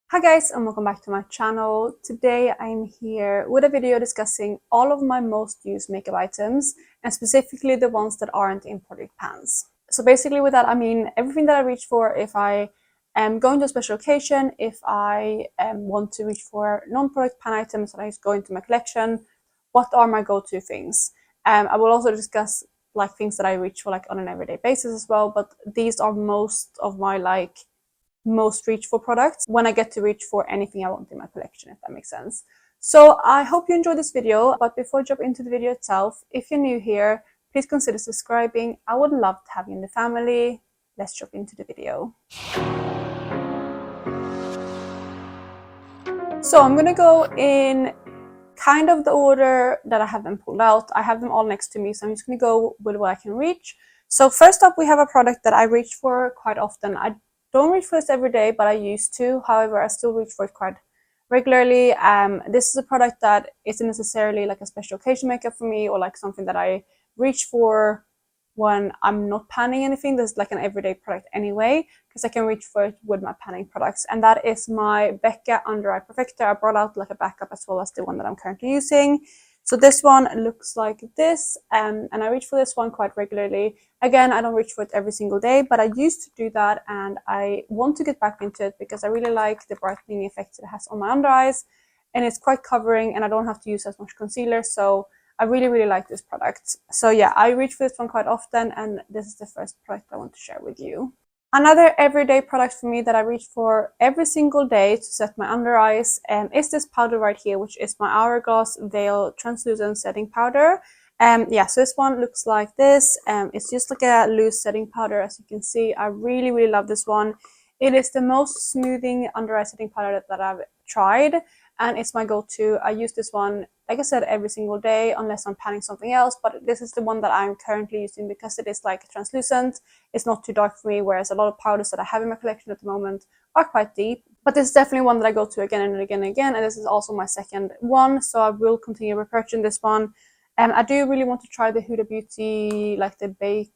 Hi guys, and welcome back to my channel. Today I'm here with a video discussing all of my most used makeup items and specifically the ones that aren't in project pans. So basically with that I mean everything that I reach for if I am going to a special occasion, if I want to reach for non-product pan items that I just go into my collection, what are my go-to things. I will also discuss like things that I reach for like on an everyday basis as well, but these are most of my most reach for products when I get to reach for anything I want in my collection, if that makes sense. So I hope you enjoyed this video, but before I jump into the video itself, if you're new here, please consider subscribing. I would love to have you in the family. Let's jump into the video. So I'm gonna go in kind of the order that I have them pulled out. I have them all next to me, so I'm just gonna go with what I can reach. So first up, we have a product that I reach for quite often. I don't reach for this every day, but I used to. However, I still reach for it quite regularly. This is a product that isn't necessarily like a special occasion makeup for me or like something that I reach for when I'm not panning anything. This is like an everyday product anyway, because I can reach for it with my panning products. And that is my Becca Under Eye Perfector. I brought out like a backup as well as the one that I'm currently using. So this one looks like this, and I reach for this one quite regularly. Again, I don't reach for it every single day, but I used to do that, and I want to get back into it because I really like the brightening effect it has on my under eyes, and it's quite covering, and I don't have to use as much concealer, so I really like this product. So yeah, I reach for this one quite often, and this is the first product I want to share with you. Another everyday product for me that I reach for every single day to set my under eyes is this powder right here, which is my Hourglass Veil Translucent Setting Powder. Yeah, so this one looks like this. It's just like a loose setting powder, as you can see. I really love this one. It is the most smoothing under eye setting powder that I've tried, and it's my go-to. I use this one, like I said, every single day unless I'm panning something else, but this is the one that I'm currently using because it is like translucent. It's not too dark for me, whereas a lot of powders that I have in my collection at the moment are quite deep. But this is definitely one that I go to again and again and again, and this is also my second one, so I will continue repurchasing this one. I do really want to try the Huda Beauty, like the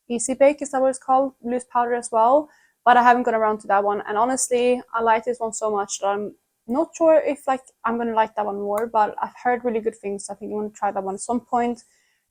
Easy Bake, is that what it's called? Loose powder as well, but I haven't got around to that one. And honestly, I like this one so much that I'm not sure if like I'm gonna like that one more, but I've heard really good things. I think I want to try that one at some point.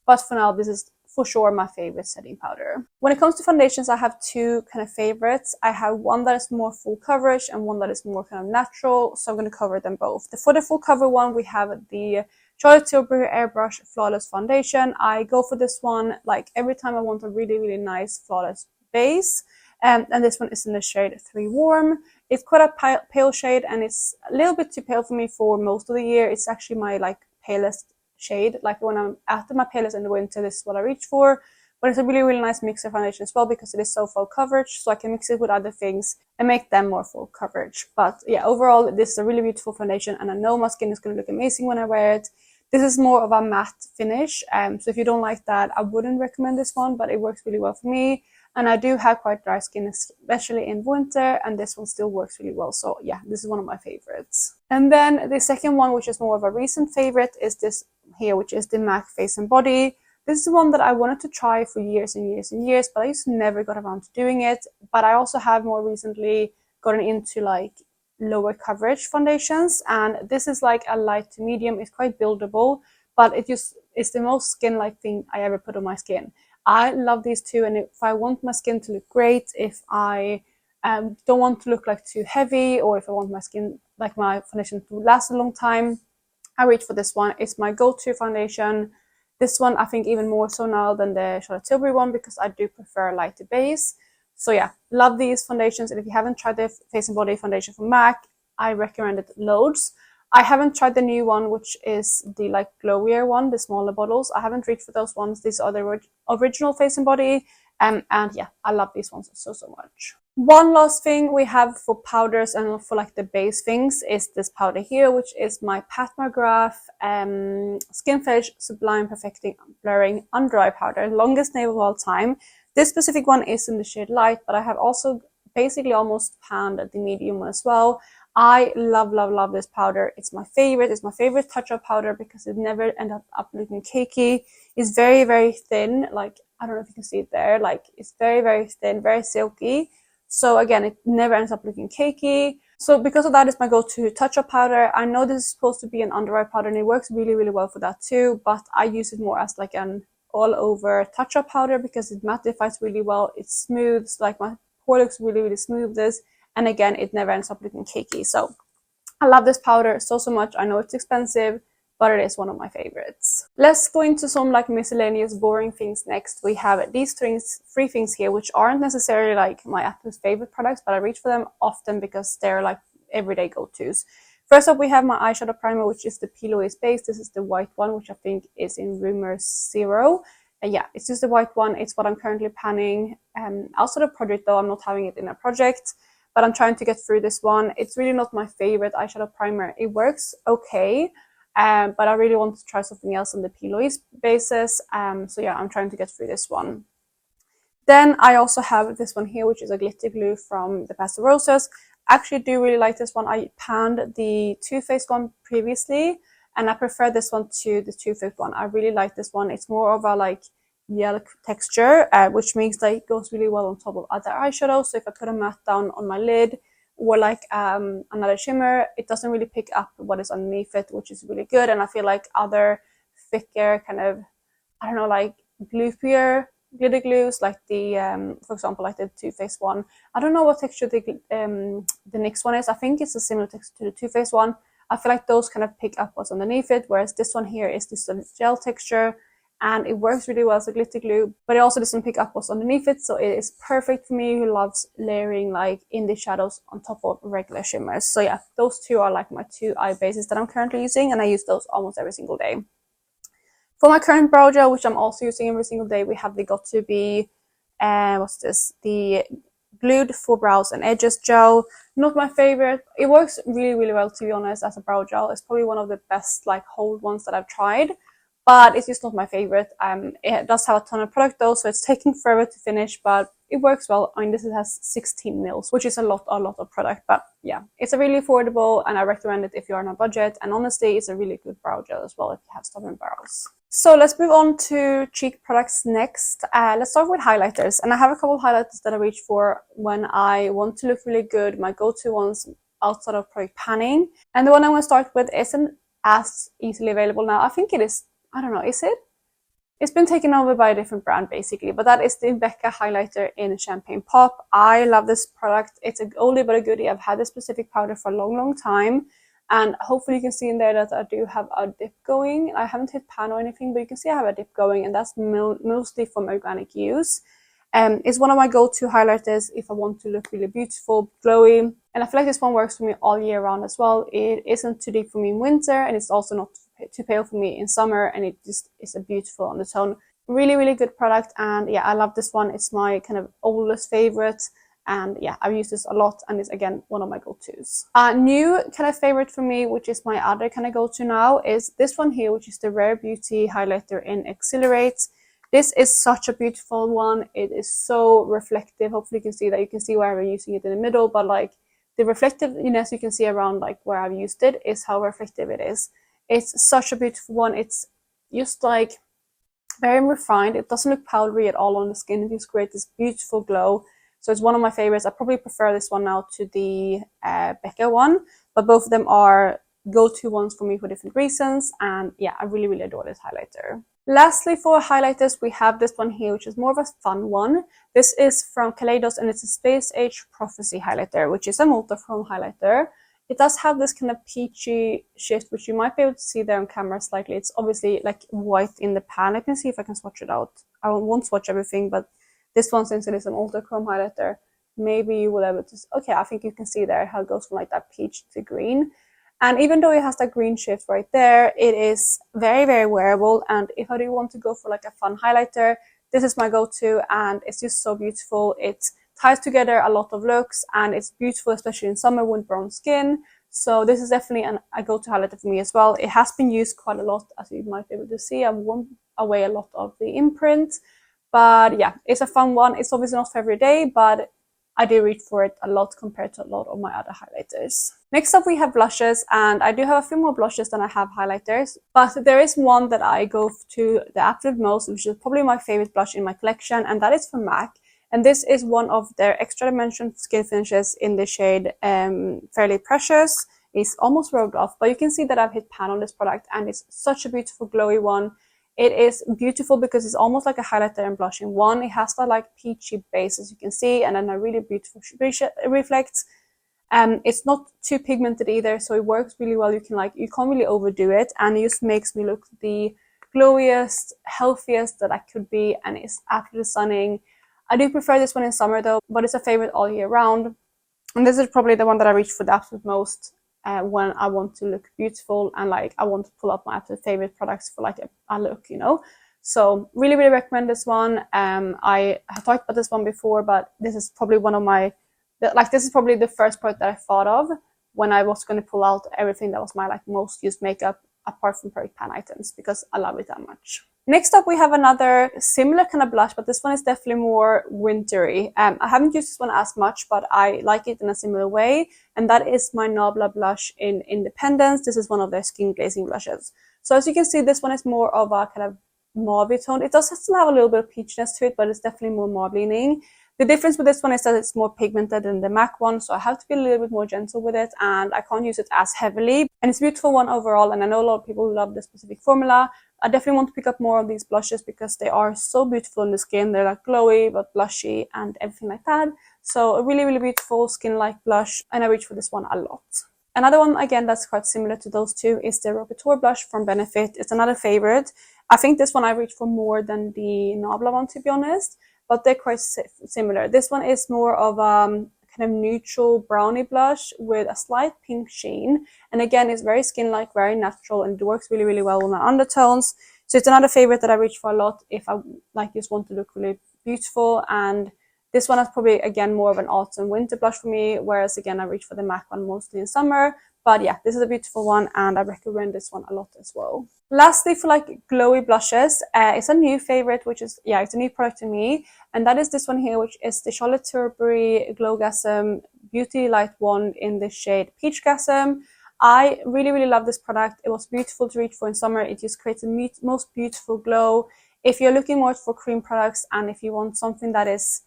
But for now, this is for sure my favorite setting powder. When it comes to foundations, I have two kind of favorites. I have one that is more full coverage and one that is more kind of natural, so I'm going to cover them both. For the full cover one, we have the Charlotte Tilbury Airbrush Flawless Foundation. I go for this one like every time I want a really nice flawless base. And this one is in the shade 3 Warm. It's quite a pale shade, and it's a little bit too pale for me for most of the year. It's actually my like palest shade. Like when I'm after my palest in the winter, this is what I reach for. But it's a really nice mixer foundation as well because it is so full coverage, so I can mix it with other things and make them more full coverage. But yeah, overall, this is a really beautiful foundation, and I know my skin is going to look amazing when I wear it. This is more of a matte finish, so if you don't like that, I wouldn't recommend this one, but it works really well for me. And I do have quite dry skin, especially in winter, and this one still works really well. So yeah, this is one of my favorites. And then the second one, which is more of a recent favorite, is this here, which is the MAC Face and Body. This is one that I wanted to try for years and years, but I just never got around to doing it. But I also have more recently gotten into like lower coverage foundations, and this is like a light to medium. It's quite buildable, but it's the most skin-like thing I ever put on my skin. I love these two, and if I want my skin to look great, if I don't want to look like too heavy, or if I want my skin, like my foundation, to last a long time, I reach for this one. It's my go-to foundation. This one I think even more so now than the Charlotte Tilbury one because I do prefer a lighter base. So yeah, love these foundations, and if you haven't tried the Face and Body foundation from MAC, I recommend it loads. I haven't tried the new one, which is the like glowier one, the smaller bottles. I haven't reached for those ones. These are the original Face and Body, and yeah, I love these ones so much. One last thing we have for powders and for like the base things is this powder here, which is my Pat McGrath Skin Finish Sublime Perfecting Blurring Under Eye Powder, longest name of all time. This specific one is in the shade Light, but I have also basically almost panned the medium one as well. I love this powder. It's my favorite. It's my favorite touch-up powder because it never ends up looking cakey. It's very thin. Like, I don't know if you can see it there. Like, it's very thin, very silky. So again, it never ends up looking cakey. So because of that, it's my go-to touch-up powder. I know this is supposed to be an under eye powder and it works really, really well for that too, but I use it more as like an all-over touch-up powder because it mattifies really well. It smooths, like my pore looks really, really smooth this. And again, it never ends up looking cakey. So I love this powder so much. I know it's expensive, but it is one of my favorites. Let's go into some like miscellaneous boring things next. We have these three things here, which aren't necessarily like my absolute favorite products, but I reach for them often because they're like everyday go-tos. First up, we have my eyeshadow primer, which is the P. Louise base. This is the white one, which I think is in Rumor 0. And yeah, it's just the white one. It's what I'm currently panning. Outside of project though, I'm not having it in a project, but I'm trying to get through this one. It's really not my favorite eyeshadow primer. It works okay. But I really want to try something else on the P. Louise basis. So yeah, I'm trying to get through this one. Then I also have this one here, which is a glitter glue from the Pastel Roses. I actually do really like this one. I panned the Too Faced one previously, and I prefer this one to the Too Faced one. I really like this one. It's more of a like yellow texture, which means that it goes really well on top of other eyeshadows. So if I put a matte down on my lid, or like another shimmer, it doesn't really pick up what is underneath it, which is really good. And I feel like other thicker kind of, I don't know, like gloopier glitter glues, like the for example, like the Too Faced one. I don't know what texture the NYX one is. I think it's a similar texture to the Too Faced one. I feel like those kind of pick up what's underneath it, whereas this one here is just a gel texture. And it works really well as a glitter glue, but it also doesn't pick up what's underneath it, so it is perfect for me who loves layering like in the shadows on top of regular shimmers. So yeah, those two are like my two eye bases that I'm currently using, and I use those almost every single day. For my current brow gel, which I'm also using every single day, we have the Got To Be, the Glued for Brows and Edges gel. Not my favorite. It works really, really well, to be honest, as a brow gel. It's probably one of the best like hold ones that I've tried. But it's just not my favorite. It does have a ton of product though, so it's taking forever to finish, but it works well. I mean, this has 16 mils, which is a lot of product, but yeah, it's a really affordable, and I recommend it if you're on a budget. And honestly, it's a really good brow gel as well if you have stubborn brows. So let's move on to cheek products next. Let's start with highlighters, and I have a couple of highlighters that I reach for when I want to look really good. My go-to ones outside of product panning, and the one I'm going to start with isn't as easily available now. I think it is. I don't know, is it? It's been taken over by a different brand basically, but that is the Becca highlighter in Champagne Pop. I love this product. It's an oldie but a goodie. I've had this specific powder for a long time, and hopefully you can see in there that I do have a dip going. I haven't hit pan or anything, but you can see I have a dip going, and that's mostly from organic use. It's one of my go-to highlighters if I want to look really beautiful, glowy, and I feel like this one works for me all year round as well. It isn't too deep for me in winter, and it's also not too pale for me in summer, and it just is a beautiful undertone. Really, really good product, and yeah, I love this one. It's my kind of oldest favorite, and yeah, I've used this a lot, and it's again one of my go-tos. New kind of favorite for me, which is my other kind of go-to now, is this one here, which is the Rare Beauty highlighter in Accelerate. This is such a beautiful one. It is so reflective. Hopefully you can see that. You can see where I'm using it in the middle, but like the reflectiveness you can see around like where I've used it is how reflective it is. It's such a beautiful one. It's just like very refined. It doesn't look powdery at all on the skin. It just creates this beautiful glow. So it's one of my favorites. I probably prefer this one now to the Becca one, but both of them are go-to ones for me for different reasons. And yeah, I really, really adore this highlighter. Lastly, for highlighters, we have this one here, which is more of a fun one. This is from Kaleidos, and it's a Space Age Prophecy highlighter, which is a multi-chrome highlighter. It does have this kind of peachy shift, which you might be able to see there on camera slightly. It's obviously like white in the pan. I can see if I can swatch it out. I won't swatch everything, but this one, since it is an ultra chrome highlighter, maybe you will be able to, okay, I think you can see there how it goes from like that peach to green. And even though it has that green shift right there, it is very, very wearable. And if I do want to go for like a fun highlighter, this is my go-to, and it's just so beautiful. It ties together a lot of looks, and it's beautiful, especially in summer with brown skin. So this is definitely a go-to highlighter for me as well. It has been used quite a lot, as you might be able to see. I've worn away a lot of the imprint, but yeah, it's a fun one. It's obviously not for every day, but I do reach for it a lot compared to a lot of my other highlighters. Next up, we have blushes, and I do have a few more blushes than I have highlighters, but there is one that I go to the absolute most, which is probably my favorite blush in my collection, and that is from MAC. And this is one of their extra dimension skin finishes in the shade Fairly Precious. It's almost rubbed off, but you can see that I've hit pan on this product, and it's such a beautiful glowy one. It is beautiful because it's almost like a highlighter and blush in one. It has that like peachy base, as you can see, and then a really beautiful reflects. It's not too pigmented either, so it works really well. You can't really overdo it, and it just makes me look the glowiest, healthiest that I could be, and it's absolutely stunning. I do prefer this one in summer though, but it's a favorite all year round. And this is probably the one that I reach for the absolute most when I want to look beautiful and like I want to pull up my absolute favorite products for like a look, you know. So really, really recommend this one. I have talked about this one before, but this is probably one of my, this is probably the first product that I thought of when I was going to pull out everything that was my like most used makeup apart from Perfect Pan items, because I love it that much. Next up, we have another similar kind of blush, but this one is definitely more wintry. I haven't used this one as much, but I like it in a similar way, and that is my Nabla blush in Independence. This is one of their skin glazing blushes. So as you can see, this one is more of a kind of mauve tone. It does still have a little bit of peachiness to it, but it's definitely more mauve leaning. The difference with this one is that it's more pigmented than the MAC one, so I have to be a little bit more gentle with it, and I can't use it as heavily. And it's a beautiful one overall, and I know a lot of people love this specific formula. I definitely want to pick up more of these blushes because they are so beautiful in the skin. They're like glowy but blushy and everything like that. So a really, really beautiful skin-like blush, and I reach for this one a lot. Another one, again, that's quite similar to those two is the Rocateur blush from Benefit. It's another favorite. I think this one I reach for more than the Nabla one, to be honest, but they're quite similar. This one is more of kind of neutral brownie blush with a slight pink sheen. And again, it's very skin-like, very natural, and it works really, really well with my undertones. So it's another favorite that I reach for a lot if I like just want to look really beautiful. And this one is probably, again, more of an autumn winter blush for me, whereas again, I reach for the MAC one mostly in summer. But yeah, this is a beautiful one, and I recommend this one a lot as well. Lastly, for like glowy blushes, it's a new favorite, which is, yeah, it's a new product to me, and that is this one here, which is the Charlotte Tilbury Glowgasm Beauty Light Wand in the shade Peach Gasm. I really, really love this product. It was beautiful to reach for in summer. It just creates the most beautiful glow. If you're looking more for cream products, and if you want something that is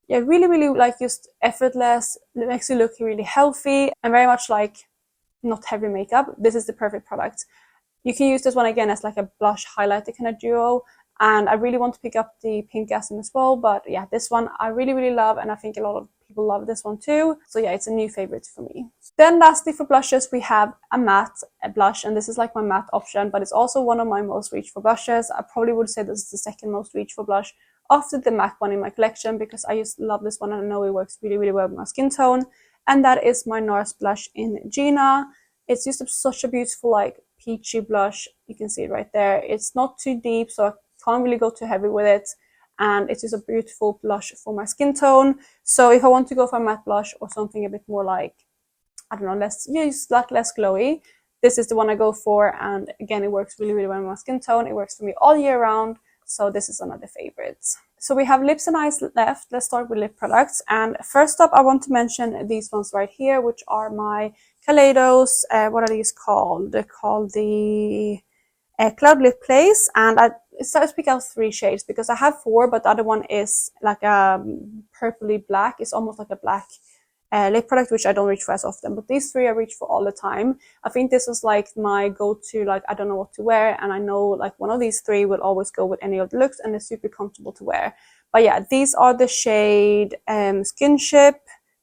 really, really like just effortless, it makes you look really healthy and very much like not heavy makeup, this is the perfect product. You can use this one again as like a blush highlighter kind of duo, and I really want to pick up the Pink Gasm as well, but yeah, this one I really, really love, and I think a lot of people love this one too. So yeah, it's a new favorite for me. Then lastly, for blushes, we have a matte blush, and this is like my matte option, but it's also one of my most reached for blushes. I probably would say this is the second most reached for blush after the MAC one in my collection, because I just love this one and I know it works really, really well with my skin tone. And that is my NARS blush in Gina. It's just such a beautiful like peachy blush. You can see it right there. It's not too deep, so I can't really go too heavy with it, and it's just a beautiful blush for my skin tone. So if I want to go for a matte blush or something a bit more like, I don't know, less glowy, this is the one I go for. And again, it works really, really well with my skin tone. It works for me all year round, so this is another favorite. So we have lips and eyes left. Let's start with lip products. And first up, I want to mention these ones right here, which are my Kaleidos. What are these called? They're called the Cloud Lip Place. And I started to pick out 3 shades because I have 4, but the other one is like a purpley black. It's almost like a black lip product, which I don't reach for as often, but these 3 I reach for all the time. I think this is like my go-to, like I don't know what to wear, and I know like one of these 3 will always go with any of the looks, and it's super comfortable to wear. But yeah, these are the shade Skinship,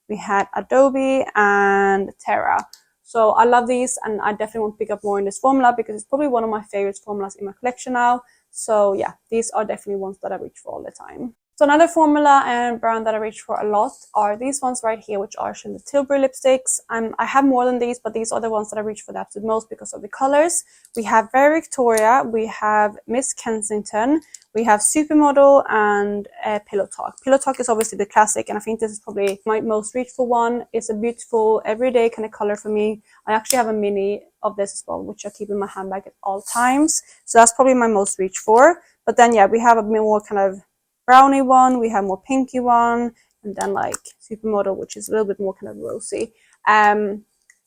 we had Adobe, and Terra. So I love these, and I definitely want to pick up more in this formula because it's probably one of my favorite formulas in my collection now. So yeah, these are definitely ones that I reach for all the time. So another formula and brand that I reach for a lot are these ones right here, which are Charlotte Tilbury lipsticks. I have more than these, but these are the ones that I reach for the absolute most because of the colors. We have Very Victoria, we have Miss Kensington, we have Supermodel, and Pillow Talk. Pillow Talk is obviously the classic, and I think this is probably my most reachable one. It's a beautiful everyday kind of color for me. I actually have a mini of this as well, which I keep in my handbag at all times. So that's probably my most reach for. But then yeah, we have a bit more kind of brownie one, we have more pinky one, and then like Supermodel, which is a little bit more kind of rosy.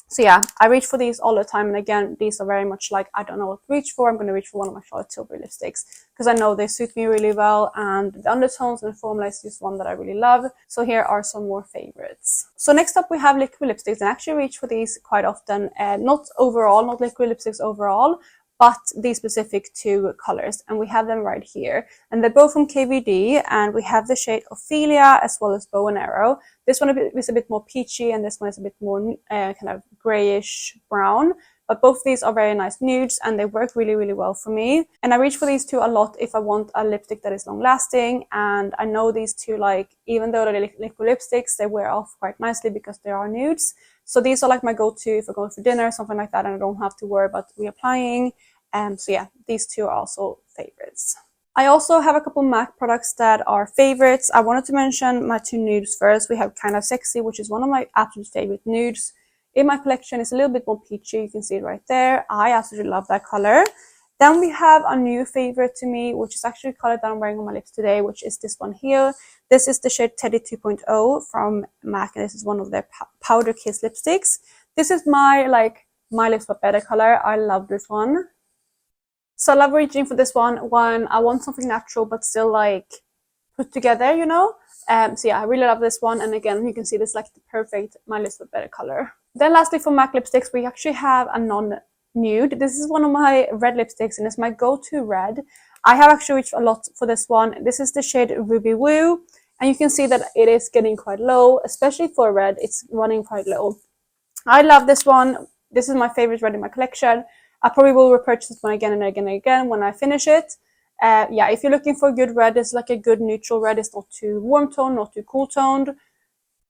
So yeah, I reach for these all the time, and again, these are very much like, I don't know what to reach for, I'm going to reach for one of my Charlotte Tilbury lipsticks, because I know they suit me really well, and the undertones and the formula is just one that I really love. So here are some more favorites. So next up we have liquid lipsticks, and I actually reach for these quite often, not liquid lipsticks overall, but these specific two colors, and we have them right here, and they're both from KVD, and we have the shade Ophelia as well as Bow and Arrow. This one is a bit more peachy, and this one is a bit more kind of grayish brown, but both of these are very nice nudes, and they work really, really well for me. And I reach for these two a lot if I want a lipstick that is long lasting, and I know these two, like, even though they're liquid lipsticks, they wear off quite nicely because they are nudes. So these are like my go-to if I'm going for dinner, something like that, and I don't have to worry about reapplying. So yeah, these two are also favorites. I also have a couple MAC products that are favorites. I wanted to mention my two nudes first. We have Kind of Sexy, which is one of my absolute favorite nudes in my collection. It's a little bit more peachy. You can see it right there. I absolutely love that color. Then we have a new favorite to me, which is actually a color that I'm wearing on my lips today, which is this one here. This is the shade Teddy 2.0 from MAC, and this is one of their Powder Kiss lipsticks. This is my Lips But Better color. I love this one. So I love reaching for this one when I want something natural but still like put together, you know. So yeah, I really love this one, and again, you can see this like the perfect My Lips But Better color. Then lastly, for MAC lipsticks, we actually have a non-nude. This is one of my red lipsticks, and it's my go-to red. I have actually reached a lot for this one. This is the shade Ruby Woo, and you can see that it is getting quite low, especially for red. It's running quite low. I love this one. This is my favorite red in my collection. I probably will repurchase this one again and again and again when I finish it. Yeah, if you're looking for a good red, it's like a good neutral red. It's not too warm toned, not too cool toned.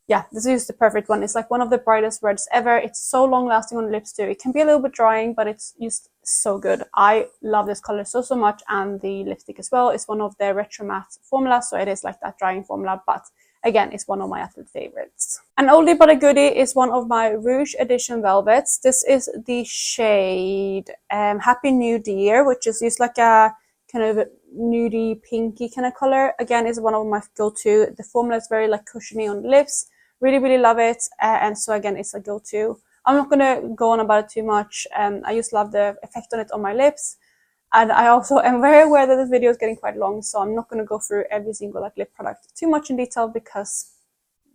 Yeah, this is the perfect one. It's like one of the brightest reds ever. It's so long lasting on the lips too. It can be a little bit drying, but it's just so good. I love this color so much, and the lipstick as well. It's one of their retro matte formulas, so it is like that drying formula, but again, it's one of my absolute favorites. An oldie but a goodie is one of my Rouge Edition Velvets. This is the shade Happy New Dear, which is just like a kind of nudie pinky kind of color. Again, is one of my go-to. The formula is very like cushiony on the lips. Really, really love it. And so again, it's a go-to. I'm not going to go on about it too much. I just love the effect on it on my lips. And I also am very aware that this video is getting quite long, so I'm not going to go through every single like lip product too much in detail because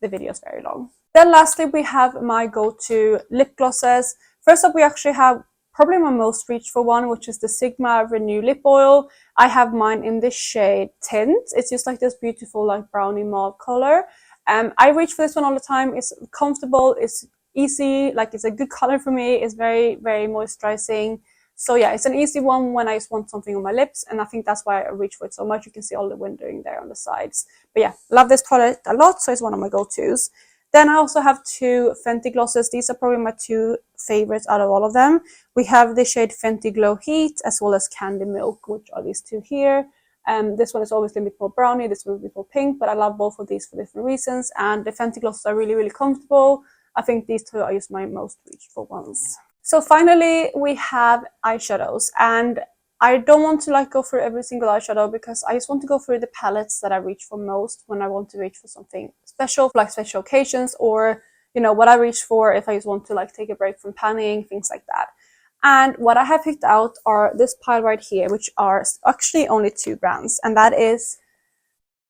the video is very long. Then lastly, we have my go-to lip glosses. First up, we actually have probably my most reached for one, which is the Sigma Renew Lip Oil. I have mine in this shade Tint. It's just like this beautiful like brownie mauve color. I reach for this one all the time. It's comfortable, it's easy, like it's a good color for me. It's very, very moisturizing. So yeah, it's an easy one when I just want something on my lips, and I think that's why I reach for it so much. You can see all the windowing there on the sides. But yeah, love this palette a lot, so it's one of my go-tos. Then I also have two Fenty glosses. These are probably my two favorites out of all of them. We have the shade Fenty Glow Heat as well as Candy Milk, which are these two here. This one is obviously a bit more brownie, this one is a bit more pink, but I love both of these for different reasons. And the Fenty glosses are really, really comfortable. I think these two are just my most reached for ones. So finally, we have eyeshadows, and I don't want to like go through every single eyeshadow because I just want to go through the palettes that I reach for most when I want to reach for something special, like special occasions, or you know what I reach for if I just want to like take a break from panning, things like that. And what I have picked out are this pile right here, which are actually only two brands, and that is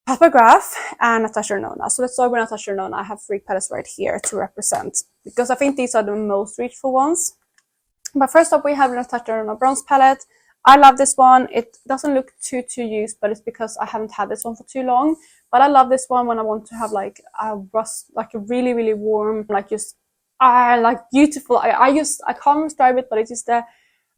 Papagraph and Natasha Denona. So let's start with Natasha Denona. I have three palettes right here to represent because I think these are the most reachful ones. But first up, we have Natasha Denona Bronze Palette. I love this one. It doesn't look too used, but it's because I haven't had this one for too long. But I love this one when I want to have like a rust, like a really, really warm, like just, like beautiful. I can't describe it, but it's just the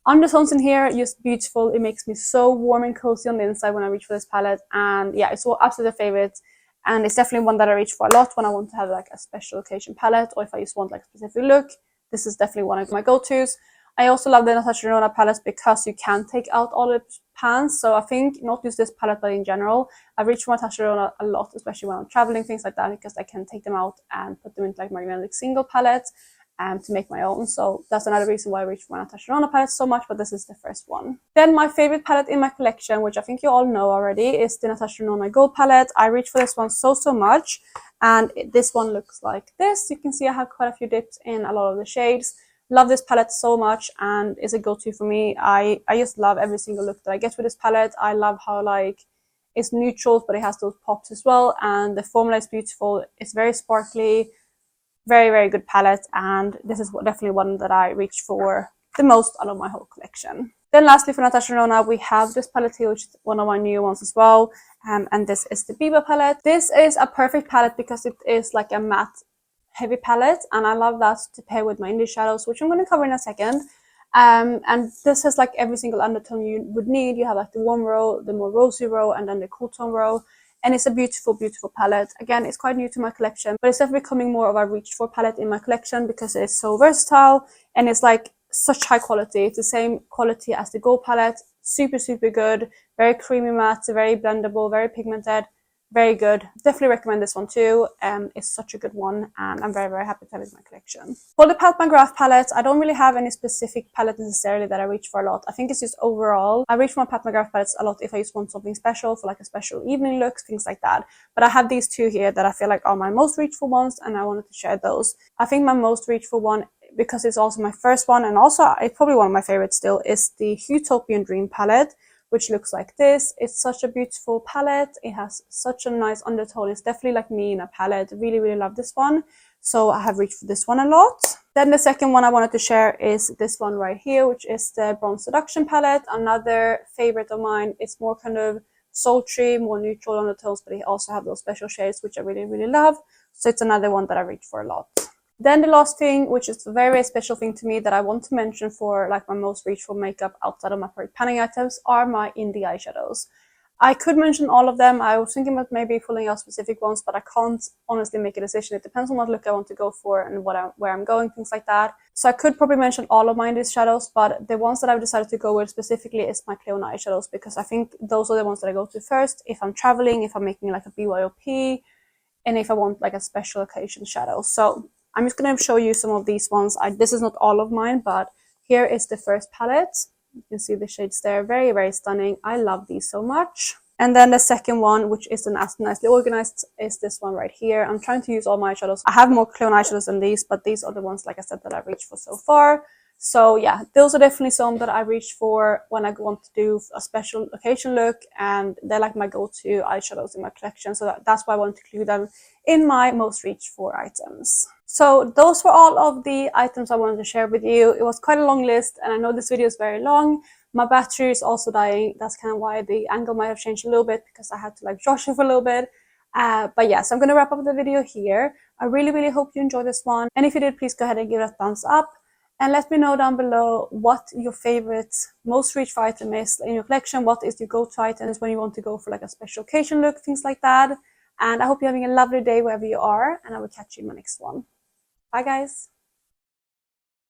undertones in here, just beautiful. It makes me so warm and cozy on the inside when I reach for this palette. And yeah, it's absolutely a favorite. And it's definitely one that I reach for a lot when I want to have like a special occasion palette, or if I just want like a specific look. This is definitely one of my go-tos. I also love the Natasha Denona palettes because you can take out all the pans. So I think not just this palette, but in general, I reach for Natasha Denona a lot, especially when I'm traveling, things like that, because I can take them out and put them into like magnetic single palettes. to make my own. So that's another reason why I reach for my Natasha Denona palette so much, but this is the first one. Then my favorite palette in my collection, which I think you all know already, is the Natasha Denona Gold palette. I reach for this one so much, and this one looks like this. You can see I have quite a few dips in a lot of the shades. Love this palette so much, and is a go-to for me. I just love every single look that I get with this palette. I love how like it's neutrals, but it has those pops as well, and the formula is beautiful. It's very sparkly. Very good palette, and this is definitely one that I reach for the most out of my whole collection. Then lastly, for Natasha Denona, we have this palette here, which is one of my new ones as well, and this is the Biba palette. This is a perfect palette because it is like a matte heavy palette, and I love that to pair with my indie shadows, which I'm going to cover in a second. And this has like every single undertone you would need. You have like the warm row, the more rosy row, and then the cool tone row. And it's a beautiful palette. Again, it's quite new to my collection, but it's definitely becoming more of a reach for palette in my collection because it's so versatile and it's like such high quality. It's the same quality as the gold palette. Super good. Very creamy matte, very blendable, very pigmented. Very good. Definitely recommend this one too. It's such a good one, and I'm very happy to have it in my collection. For the Pat McGrath palettes, I don't really have any specific palette necessarily that I reach for a lot. I think it's just overall. I reach for my Pat McGrath palettes a lot if I just want something special for like a special evening look, things like that. But I have these two here that I feel like are my most reachful ones, and I wanted to share those. I think my most reachful one, because it's also my first one, and also it's probably one of my favorites still, is the Utopian Dream palette, which looks like this. It's such a beautiful palette. It has such a nice undertone. It's definitely like me in a palette. Really love this one. So I have reached for this one a lot. Then the second one I wanted to share is this one right here, which is the Bronze Seduction palette. Another favorite of mine. It's more kind of sultry, more neutral undertones, but it also have those special shades, which I really love. So it's another one that I reach for a lot. Then the last thing, which is a very special thing to me that I want to mention for like my most reachful makeup outside of my favorite panning items, are my indie eyeshadows. I could mention all of them. I was thinking about maybe pulling out specific ones, but I can't honestly make a decision. It depends on what look I want to go for and where I'm going, things like that. So I could probably mention all of my indie shadows, but the ones that I've decided to go with specifically is my Cleona eyeshadows, because I think those are the ones that I go to first if I'm traveling, if I'm making like a BYOP, and if I want like a special occasion shadow. So I'm just going to show you some of these ones. This is not all of mine, but here is the first palette. You can see the shades there. Very stunning. I love these so much. And then the second one, which isn't as nicely organized, is this one right here. I'm trying to use all my eyeshadows. I have more Cleona eyeshadows than these, but these are the ones, like I said, that I've reached for so far. So yeah, those are definitely some that I reach for when I want to do a special occasion look, and they're like my go-to eyeshadows in my collection. So that's why I want to include them in my most reached for items. So those were all of the items I wanted to share with you. It was quite a long list, and I know this video is very long. My battery is also dying. That's kind of why the angle might have changed a little bit, because I had to like josh it for a little bit. But yeah, so I'm going to wrap up the video here. I really hope you enjoyed this one. And if you did, please go ahead and give it a thumbs up. And let me know down below what your favorite most reached for item is in your collection. What is your go-to items when you want to go for like a special occasion look, things like that. And I hope you're having a lovely day wherever you are, and I will catch you in my next one. Bye guys!